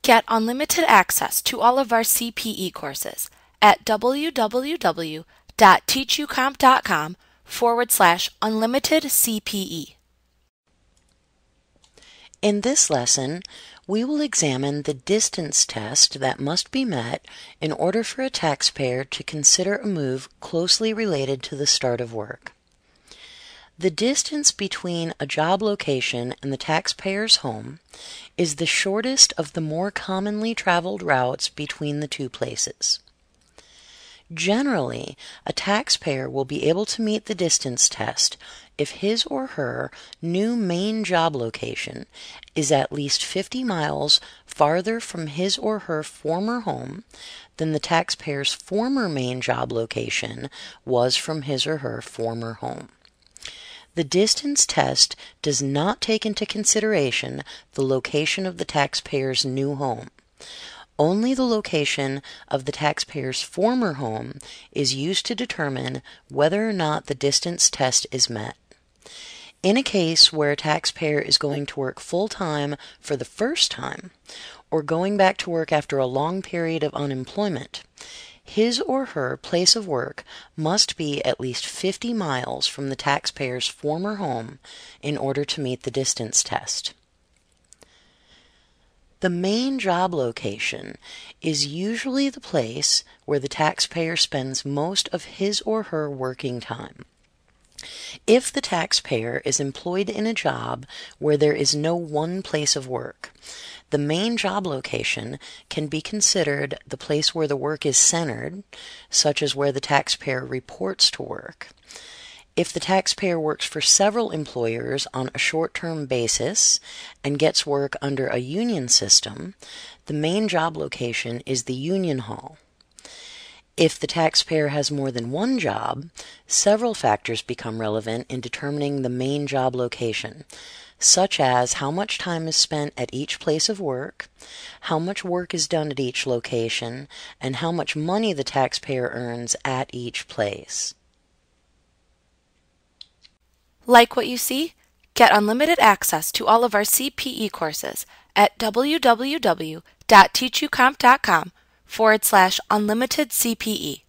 Get unlimited access to all of our CPE courses at www.teachucomp.com/unlimited CPE. In this lesson, we will examine the distance test that must be met in order for a taxpayer to consider a move closely related to the start of work. The distance between a job location and the taxpayer's home is the shortest of the more commonly traveled routes between the two places. Generally, a taxpayer will be able to meet the distance test if his or her new main job location is at least 50 miles farther from his or her former home than the taxpayer's former main job location was from his or her former home. The distance test does not take into consideration the location of the taxpayer's new home. Only the location of the taxpayer's former home is used to determine whether or not the distance test is met. In a case where a taxpayer is going to work full-time for the first time, or going back to work after a long period of unemployment, his or her place of work must be at least 50 miles from the taxpayer's former home in order to meet the distance test. The main job location is usually the place where the taxpayer spends most of his or her working time. If the taxpayer is employed in a job where there is no one place of work, the main job location can be considered the place where the work is centered, such as where the taxpayer reports to work. If the taxpayer works for several employers on a short-term basis and gets work under a union system, the main job location is the union hall. If the taxpayer has more than one job, several factors become relevant in determining the main job location, such as how much time is spent at each place of work, how much work is done at each location, and how much money the taxpayer earns at each place. Like what you see? Get unlimited access to all of our CPE courses at www.teachucomp.com/unlimited CPE.